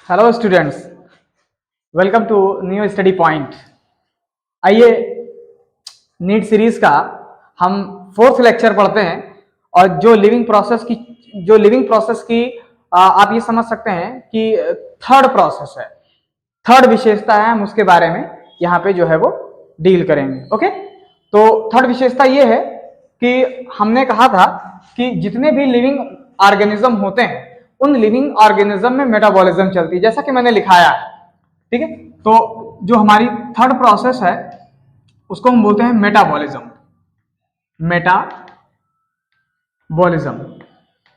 Hello students, welcome to new study point. आइए NEET series का हम फोर्थ लेक्चर पढ़ते हैं और जो लिविंग प्रोसेस की आप ये समझ सकते हैं कि थर्ड प्रोसेस है, थर्ड विशेषता है। हम उसके बारे में यहाँ पे जो है वो डील करेंगे। ओके, तो थर्ड विशेषता ये है कि हमने कहा था कि जितने भी लिविंग ऑर्गेनिज्म होते हैं उन लिविंग ऑर्गेनिज्म में मेटाबॉलिज्म चलती है, जैसा कि मैंने लिखाया है। ठीक है, तो जो हमारी थर्ड प्रोसेस है उसको हम बोलते हैं मेटाबॉलिज्म।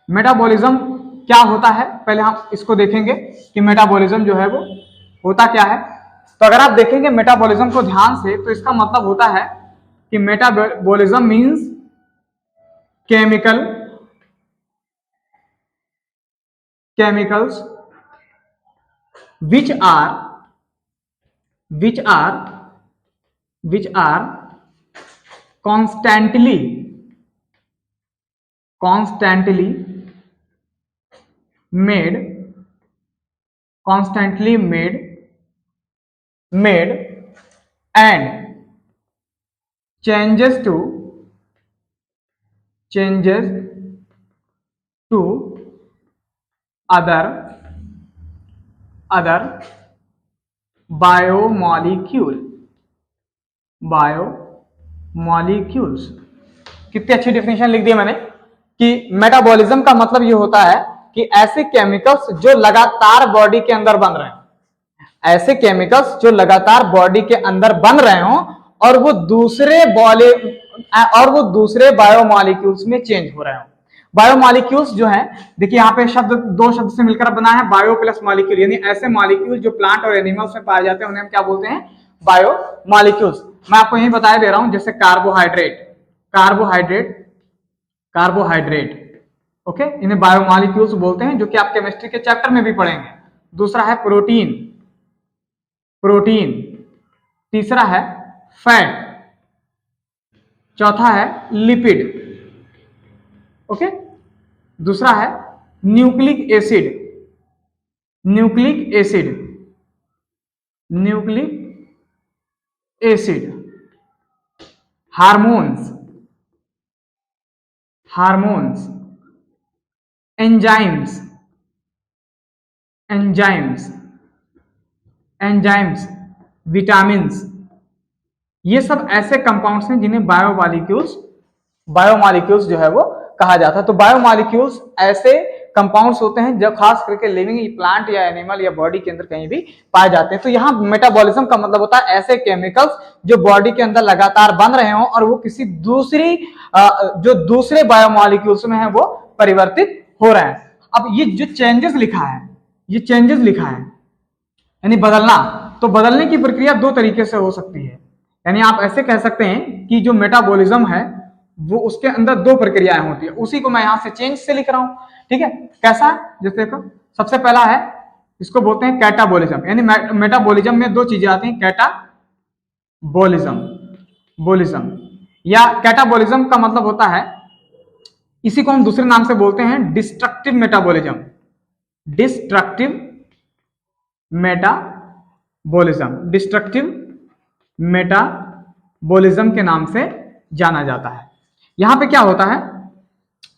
मेटाबॉलिज्म क्या होता है, पहले हम इसको देखेंगे कि मेटाबॉलिज्म जो है वो होता क्या है। तो अगर आप देखेंगे मेटाबॉलिज्म को ध्यान से, तो इसका मतलब होता है कि metabolism means chemicals which are constantly made and changes to other biomolecules. कितनी अच्छी डेफिनेशन लिख दी मैंने कि मेटाबॉलिज्म का मतलब ये होता है कि ऐसे केमिकल्स जो लगातार बॉडी के अंदर बन रहे हैं, ऐसे केमिकल्स जो लगातार बॉडी के अंदर बन रहे हों और वो दूसरे बायोमॉलिक्यूल्स में चेंज हो रहे हों। बायोमॉलिक्यूल्स जो है, देखिए यहाँ पे दो शब्द से मिलकर बना है, बायो प्लस मॉलिक्यूल, यानी ऐसे मॉलिक्यूल जो प्लांट और एनिमल्स में पाए जाते हैं उन्हें हम क्या बोलते हैं, बायोमॉलिक्यूल्स। मैं आपको यही बता दे रहा हूं, जैसे कार्बोहाइड्रेट, ओके, इन्हें बायोमॉलिक्यूल्स बोलते हैं, जो कि आप केमिस्ट्री के चैप्टर में भी पढ़ेंगे। दूसरा है प्रोटीन, तीसरा है फैट, चौथा है लिपिड, ओके। दूसरा है nucleic acid, hormones, enzymes, vitamins. ये सब ऐसे कंपाउंड्स हैं जिन्हें बायोमॉलिक्यूल्स जो है वो कहा जाता है। तो बायोमॉलिक्यूल्स ऐसे कंपाउंड्स होते हैं जब खास करके लिविंग प्लांट या एनिमल या बॉडी के अंदर कहीं भी पाए जाते हैं। तो यहाँ मेटाबॉलिज्म का मतलब होता है ऐसे केमिकल्स जो बॉडी के अंदर लगातार बन रहे हों और वो किसी दूसरे बायोमॉलिक्यूल्स में है वो परिवर्तित हो रहे हैं। अब ये जो चेंजेस लिखा है यानी बदलना, तो बदलने की प्रक्रिया दो तरीके से हो सकती है। यानी आप ऐसे कह सकते हैं कि जो मेटाबॉलिज्म है वो उसके अंदर दो प्रक्रियाएं होती है, उसी को मैं यहां से चेंज से लिख रहा हूं। ठीक है, कैसा, जैसे देखो, सबसे पहला है, इसको बोलते हैं कैटाबॉलिज्म। यानी मेटाबॉलिज्म में दो चीजें आती हैं, कैटाबॉलिज्म या कैटाबॉलिज्म का मतलब होता है, इसी को हम दूसरे नाम से बोलते हैं डिस्ट्रक्टिव मेटाबॉलिज्म के नाम से जाना जाता है। यहां पे क्या होता है,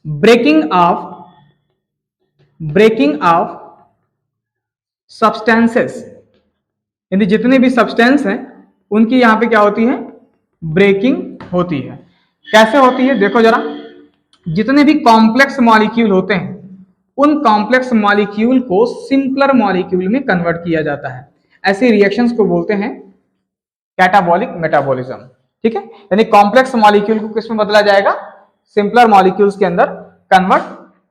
ब्रेकिंग ऑफ सब्सटेंसेस, यानी जितने भी सब्सटेंस हैं उनकी यहां पे क्या होती है, ब्रेकिंग होती है। कैसे होती है, देखो जरा, जितने भी कॉम्प्लेक्स मॉलिक्यूल होते हैं उन कॉम्प्लेक्स मॉलिक्यूल को सिंपलर मॉलिक्यूल में कन्वर्ट किया जाता है। ऐसे रिएक्शंस को बोलते हैं कैटाबॉलिक मेटाबॉलिज्म। ठीक है, यानी कॉम्प्लेक्स मॉलिक्यूल को किसमें बदला जाएगा, सिंपलर मॉलिक्यूल्स के अंदर कन्वर्ट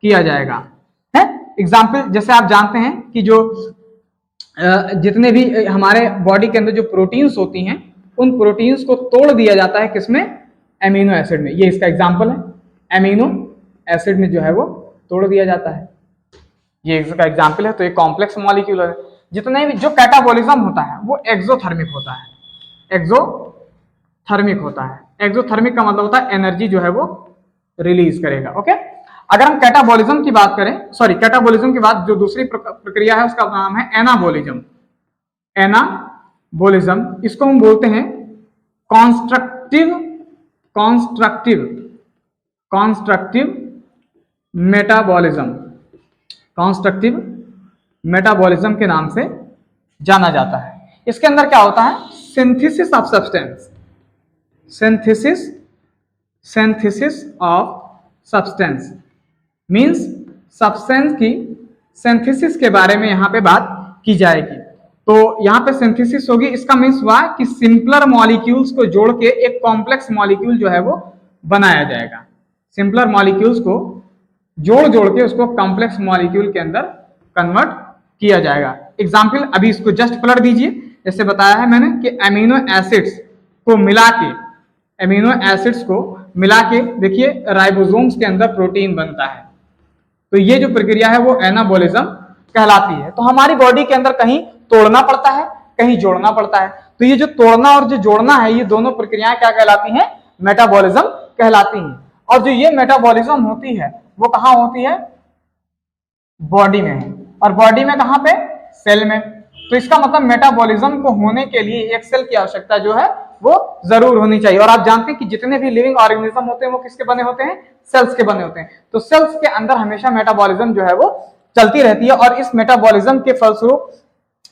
किया जाएगा। है एग्जाम्पल, जैसे आप जानते हैं कि जो जितने भी हमारे बॉडी के अंदर जो प्रोटीन्स होती हैं उन प्रोटीन्स को तोड़ दिया जाता है किसमें, एमिनो एसिड में। ये इसका एग्जाम्पल है, एमिनो एसिड में जो है वो तोड़ दिया जाता है, ये इसका एग्जाम्पल है। तो ये कॉम्प्लेक्स मॉलिक्यूल है। जितने भी जो कैटाबॉलिज्म होता है वो एक्सोथर्मिक होता है। एक्सोथर्मिक का मतलब होता है एनर्जी जो है वो रिलीज करेगा। ओके, अगर हम कैटाबॉलिज्म की बात करें, सॉरी कैटाबॉलिज्म के बाद जो दूसरी प्रक्रिया है उसका नाम है एनाबॉलिज्म। एनाबॉलिज्म, इसको हम बोलते हैं constructive constructive constructive metabolism, constructive metabolism के नाम से जाना जाता है। इसके अंदर क्या होता है, synthesis of substance, synthesis of substance means substance की सिंथेसिस के बारे में यहां पे बात की जाएगी। तो यहां पे सिंथेसिस होगी, इसका मीन्स हुआ कि सिंपलर मॉलिक्यूल्स को जोड़ के एक कॉम्प्लेक्स मॉलिक्यूल जो है वो बनाया जाएगा। सिंपलर मॉलिक्यूल्स को जोड़ के उसको कॉम्प्लेक्स मॉलिक्यूल के अंदर कन्वर्ट किया जाएगा। एग्जाम्पल अभी इसको जस्ट पलट दीजिए, जैसे बताया है मैंने कि अमीनो एसिड्स को मिला के देखिए राइबोसोम्स के अंदर प्रोटीन बनता है। तो ये जो प्रक्रिया है वो एनाबॉलिज्म कहलाती है। तो हमारी बॉडी के अंदर कहीं तोड़ना पड़ता है, कहीं जोड़ना पड़ता है। तो ये जो तोड़ना और जो जोड़ना है, ये दोनों प्रक्रियाएं क्या कहलाती हैं, मेटाबॉलिज्म कहलाती हैं। और जो ये मेटाबॉलिज्म होती है वो कहां होती है, बॉडी में है। और बॉडी में कहां पे, सेल में। तो इसका मतलब मेटाबॉलिज्म को होने के लिए एक सेल की आवश्यकता जो है वो जरूर होनी चाहिए। और आप जानते हैं कि जितने भी लिविंग ऑर्गेनिज्म होते हैं वो किसके बने होते हैं, सेल्स के बने होते हैं। तो सेल्स के अंदर हमेशा मेटाबॉलिज्म जो है वो चलती रहती है। और इस मेटाबॉलिज्म के फलस्वरूप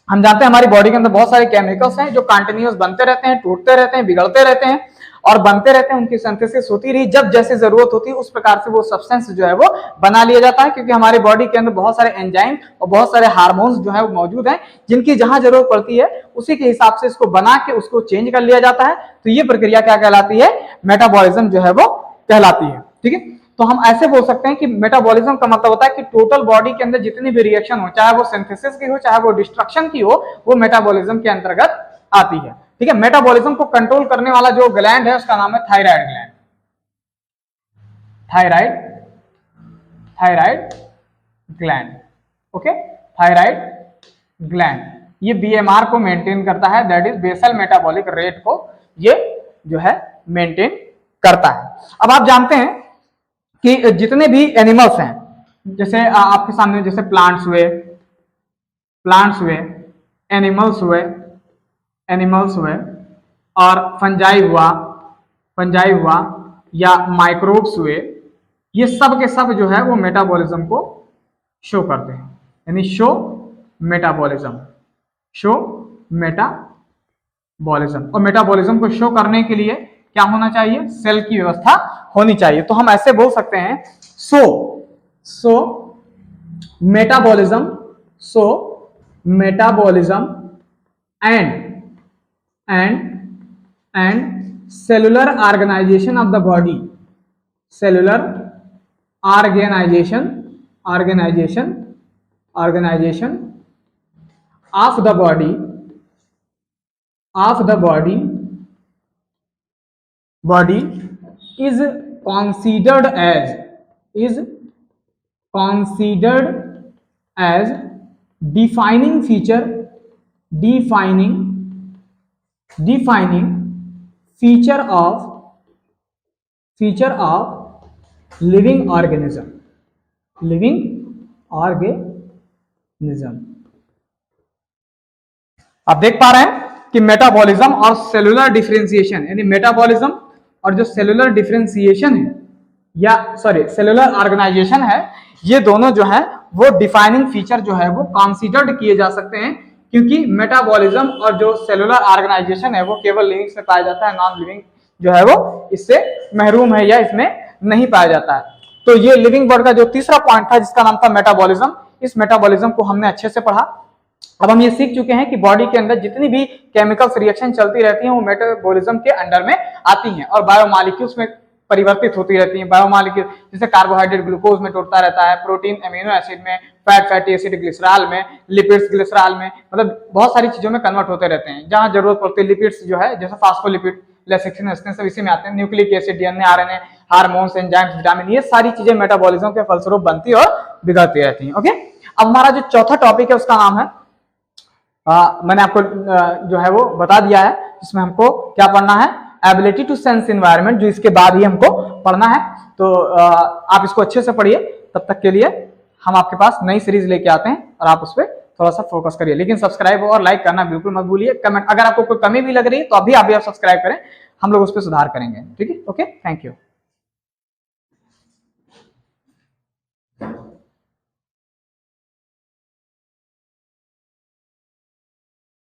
हम जानते हैं हमारी बॉडी के अंदर बहुत सारे केमिकल्स हैं जो कंटिन्यूअस बनते रहते हैं, टूटते रहते हैं, बिगड़ते रहते हैं और बनते रहते हैं। उनकी सिंथेसिस होती रही, जब जैसे जरूरत होती है उस प्रकार से वो सब्सटेंस जो है वो बना लिया जाता है। क्योंकि हमारी बॉडी के अंदर बहुत सारे एंजाइम और बहुत सारे हार्मोन्स जो है वो मौजूद हैं, जिनकी जहां जरूरत पड़ती है उसी के हिसाब से इसको बना के उसको चेंज कर लिया जाता है। तो ये प्रक्रिया क्या कहलाती है, मेटाबॉलिज्म जो है वो कहलाती है। ठीक है, तो हम ऐसे बोल सकते हैं कि मेटाबॉलिज्म का मतलब होता है कि टोटल बॉडी के अंदर जितनी भी रिएक्शन हो, चाहे वो सिंथेसिस की हो चाहे वो डिस्ट्रक्शन की हो, वो मेटाबॉलिज्म के अंतर्गत आती है। ठीक है, मेटाबॉलिज्म को कंट्रोल करने वाला जो ग्लैंड है उसका नाम है thyroid gland. Thyroid gland, okay, thyroid gland ये बीएमआर को मेंटेन करता है, that is basal metabolic rate को ये जो है मेंटेन करता है। अब आप जानते हैं कि जितने भी एनिमल्स हैं, जैसे आपके सामने जैसे प्लांट्स हुए, एनिमल्स हुए और फंजाई हुआ या माइक्रोब्स हुए, ये सब के सब जो है वो मेटाबॉलिज्म को शो करते हैं। यानी शो मेटाबॉलिज्म। और मेटाबॉलिज्म को शो करने के लिए क्या होना चाहिए, सेल की व्यवस्था होनी चाहिए। तो हम ऐसे बोल सकते हैं सो metabolism and cellular organization of the body, cellular organization of the body is considered as defining feature of living organism। आप देख पा रहे हैं कि मेटाबॉलिज्म और सेलुलर डिफरेंशिएशन, यानी मेटाबॉलिज्म और जो सेलुलर डिफरेंशिएशन है या सेलुलर ऑर्गेनाइजेशन है, ये दोनों जो है वो डिफाइनिंग फीचर जो है वो कंसीडर्ड किए जा सकते हैं। क्योंकि मेटाबॉलिज्म और जो सेलुलर ऑर्गेनाइजेशन है वो केवल लिविंग में पाया जाता है, नॉन लिविंग जो है वो इससे महरूम है या इसमें नहीं पाया जाता है। तो ये लिविंग वर्ड का जो तीसरा पॉइंट था जिसका नाम था मेटाबॉलिज्म, इस मेटाबॉलिज्म को हमने अच्छे से पढ़ा। अब हम ये सीख चुके हैं कि बॉडी के अंदर जितनी भी केमिकल्स रिएक्शन चलती रहती हैं वो मेटाबॉलिज्म के अंडर में आती हैं और बायोमॉलिक्यूल्स में परिवर्तित होती रहती हैं। बायोमॉलिक्यूल जैसे कार्बोहाइड्रेट ग्लूकोज में टूटता रहता है, प्रोटीन अमीनो एसिड में, फैटी एसिड ग्लिसरॉल में, लिपिड्स ग्लिसरॉल में, मतलब बहुत सारी चीजों में कन्वर्ट होते रहते हैं। जहां जरूरत पड़ती है लिपिड्स जो है, जैसे फास्फोलिपिड, लेसिथिन, सब इसी में आते हैं। Nucleic acid, DNA, RNA, hormones, enzymes, vitamin, ये सारी चीजें मेटाबॉलिज्म के फलस्वरूप बनती और बिगड़ती रहती हैं। ओके, अब हमारा जो चौथा टॉपिक है उसका नाम है, मैंने आपको जो है वो बता दिया है, इसमें हमको क्या पढ़ना है, एबिलिटी टू सेंस एनवायरनमेंट, जो इसके बाद ही हमको पढ़ना है। तो आप इसको अच्छे से पढ़िए। तब तक के लिए हम आपके पास नई सीरीज लेके आते हैं और आप उस पर थोड़ा सा फोकस करिए। लेकिन सब्सक्राइब और लाइक करना बिल्कुल मत भूलिए। कमेंट, अगर आपको कोई कमी भी लग रही है तो अभी आप सब्सक्राइब करें, हम लोग उस पर सुधार करेंगे। ठीक है, ओके, थैंक यू।